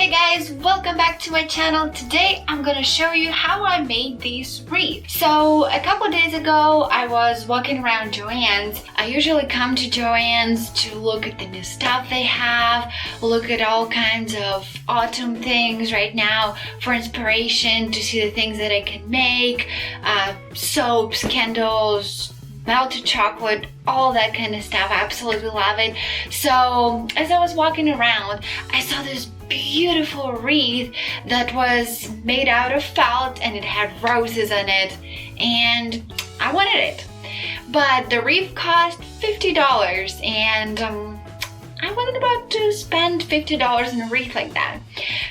Hey guys, welcome back to my channel. Today I'm gonna show you how I made these wreaths. So a couple days ago I was walking around Joann's. I usually come to Joann's to look at the new stuff they have, look at all kinds of autumn things right now for inspiration, to see the things that I can make, soaps, candles, melted chocolate, all that kind of stuff. I absolutely love it. So as I was walking around, I saw this beautiful wreath that was made out of felt and it had roses on it, and I wanted it. But the wreath cost $50 and I wasn't about to spend $50 in a wreath like that.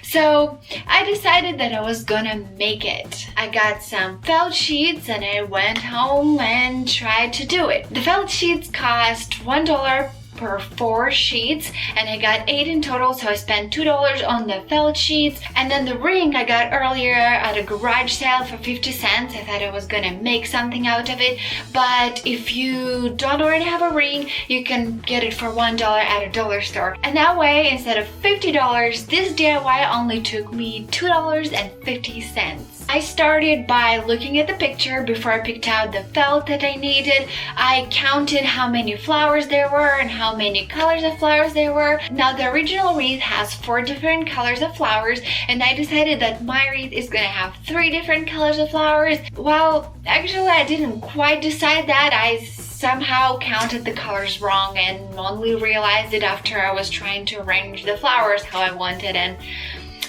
So I decided that I was gonna make it. I got some felt sheets and I went home and tried to do it. The felt sheets cost $1 per 4 sheets, and I got 8 in total, so I spent $2 on the felt sheets. And then the ring I got earlier at a garage sale for 50 cents. I thought I was gonna make something out of it, but if you don't already have a ring, you can get it for $1 at a dollar store. And that way, instead of $50, this DIY only took me $2.50. I started by looking at the picture before I picked out the felt that I needed. I counted how many flowers there were and how many colors of flowers there were. Now the original wreath has 4 different colors of flowers, and I decided that my wreath is gonna have 3 different colors of flowers. Well, actually I didn't quite decide that. I somehow counted the colors wrong and only realized it after I was trying to arrange the flowers how I wanted, and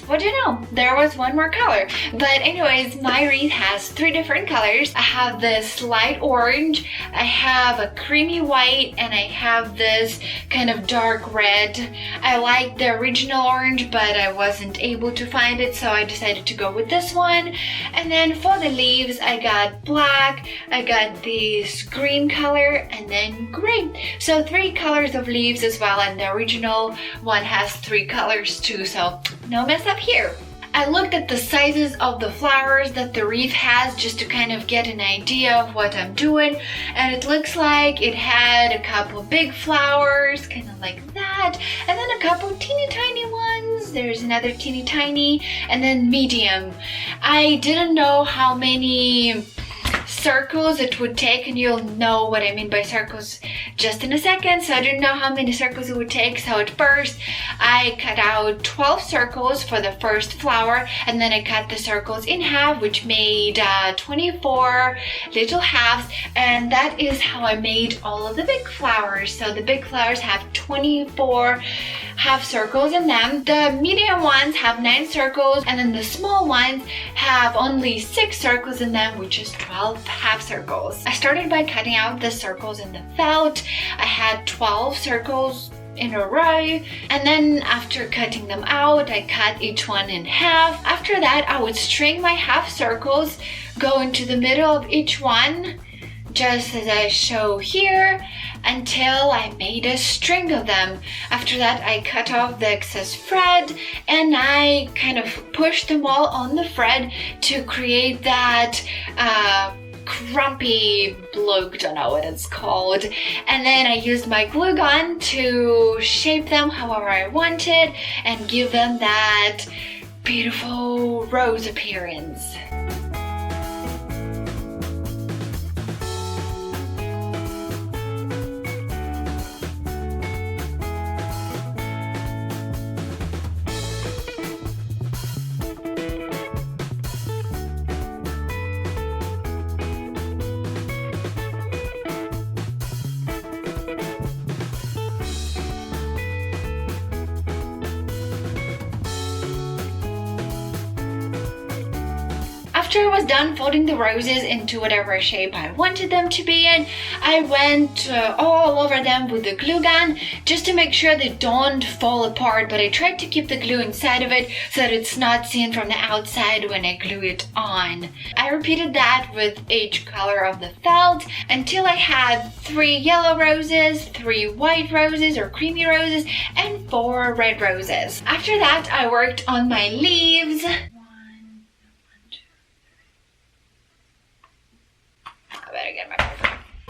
what do you know? There was 1 more color. But anyways, my wreath has 3 different colors. I have this light orange, I have a creamy white, and I have this kind of dark red. I like the original orange, but I wasn't able to find it, so I decided to go with this one. And then for the leaves, I got black, I got this green color, and then gray. So 3 colors of leaves as well, and the original one has 3 colors too, so no mess up here. I looked at the sizes of the flowers that the wreath has just to kind of get an idea of what I'm doing, and it looks like it had a couple big flowers, kind of like that, and then a couple teeny tiny ones. There's another teeny tiny, and then medium. I didn't know how many circles it would take, and you'll know what I mean by circles just in a second. So I didn't know how many circles it would take, so at first I cut out 12 circles for the first flower, and then I cut the circles in half, which made 24 little halves, and that is how I made all of the big flowers. So the big flowers have 24 half circles in them. The medium ones have 9 circles, and then the small ones have only 6 circles in them, which is 12 half circles. I started by cutting out the circles in the felt. I had 12 circles in a row, and then after cutting them out, I cut each one in half. After that, I would string my half circles, go into the middle of each one, just as I show here, until I made a string of them. After that, I cut off the excess thread and I kind of pushed them all on the thread to create that crumpy look, don't know what it's called. And then I used my glue gun to shape them however I wanted and give them that beautiful rose appearance. After I was done folding the roses into whatever shape I wanted them to be in, I went all over them with the glue gun just to make sure they don't fall apart, but I tried to keep the glue inside of it so that it's not seen from the outside when I glue it on. I repeated that with each color of the felt until I had 3 yellow roses, 3 white roses or creamy roses, and 4 red roses. After that, I worked on my leaves.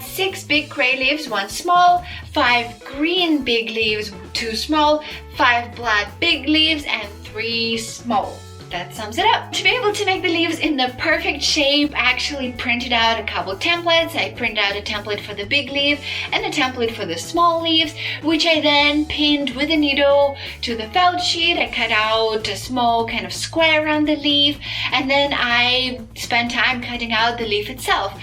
6 big gray leaves, 1 small, 5 green big leaves, 2 small, 5 black big leaves, and 3 small. That sums it up. To be able to make the leaves in the perfect shape, I actually printed out a couple templates. I printed out a template for the big leaf and a template for the small leaves, which I then pinned with a needle to the felt sheet. I cut out a small kind of square around the leaf, and then I spent time cutting out the leaf itself.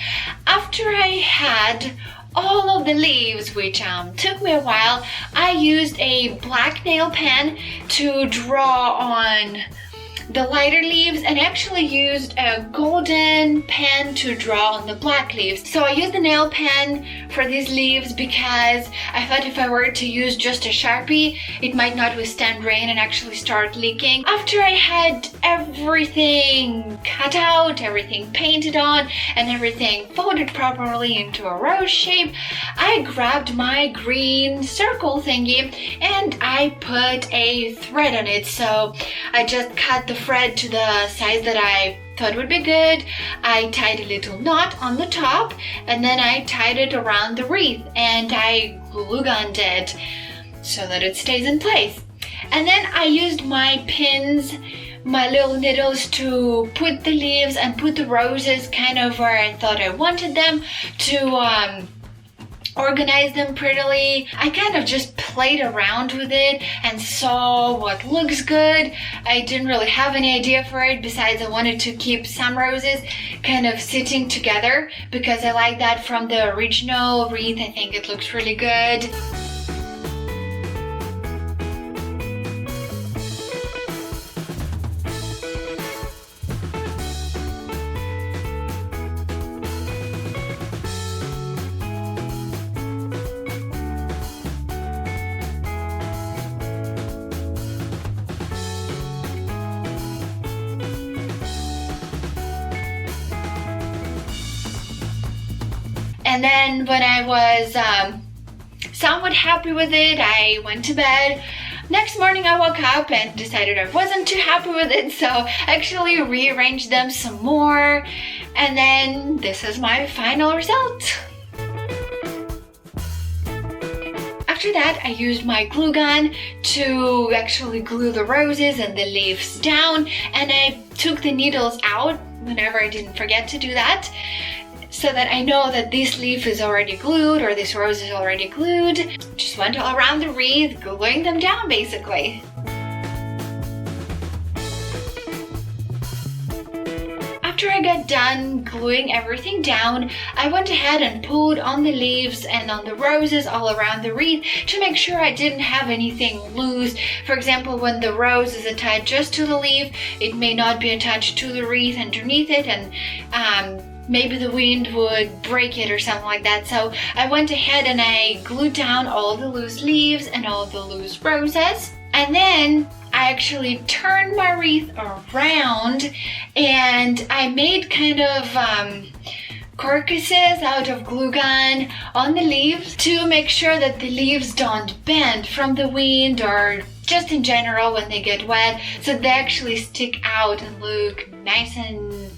After I had all of the leaves, which took me a while, I used a black nail pen to draw on the lighter leaves, and actually used a golden pen to draw on the black leaves. So I used the nail pen for these leaves because I thought if I were to use just a Sharpie, it might not withstand rain and actually start leaking. After I had everything cut out, everything painted on, and everything folded properly into a rose shape, I grabbed my green circle thingy and I put a thread on it. So I just cut the thread to the size that I thought would be good. I tied a little knot on the top, and then I tied it around the wreath, and I glue gunned it so that it stays in place. And then I used my pins, my little needles, to put the leaves and put the roses kind of where I thought I wanted them, to organize them prettily. I kind of just played around with it and saw what looks good. I didn't really have any idea for it, besides I wanted to keep some roses kind of sitting together because I like that from the original wreath. I think it looks really good. And then when I was somewhat happy with it, I went to bed. Next morning I woke up and decided I wasn't too happy with it, so I actually rearranged them some more. And then this is my final result. After that, I used my glue gun to actually glue the roses and the leaves down, and I took the needles out whenever I didn't forget to do that, so that I know that this leaf is already glued or this rose is already glued. Just went all around the wreath, gluing them down basically. After I got done gluing everything down, I went ahead and pulled on the leaves and on the roses all around the wreath to make sure I didn't have anything loose. For example, when the rose is attached just to the leaf, it may not be attached to the wreath underneath it, and maybe the wind would break it or something like that. So I went ahead and I glued down all the loose leaves and all the loose roses. And then I actually turned my wreath around and I made kind of crocuses out of glue gun on the leaves to make sure that the leaves don't bend from the wind or just in general when they get wet, so they actually stick out and look nice and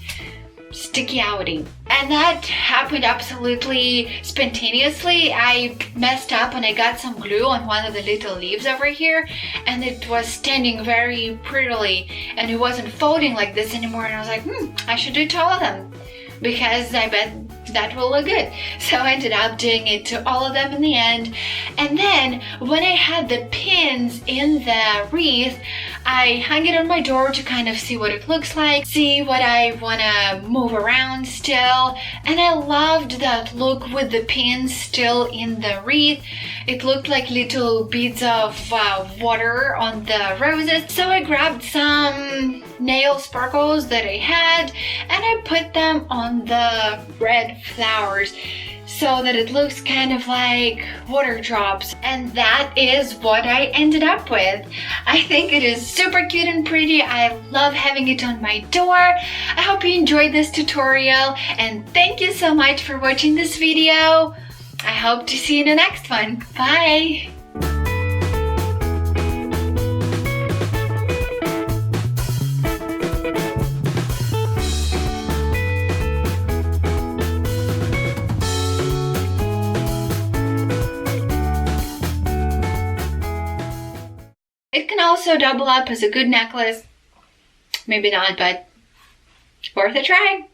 sticky outy. And that happened absolutely spontaneously. I messed up and I got some glue on one of the little leaves over here, and it was standing very prettily and it wasn't folding like this anymore, and I was like, I should do it to all of them because I bet that will look good. So I ended up doing it to all of them in the end. And then when I had the pins in the wreath, I hung it on my door to kind of see what it looks like, see what I want to move around still. And I loved that look with the pins still in the wreath. It looked like little beads of water on the roses. So I grabbed some nail sparkles that I had and I put them on the red flowers so that it looks kind of like water drops. And that is what I ended up with. I think it is super cute and pretty. I love having it on my door. I hope you enjoyed this tutorial and thank you so much for watching this video. I hope to see you in the next one. Bye! also double up as a good necklace. Maybe not, but worth a try.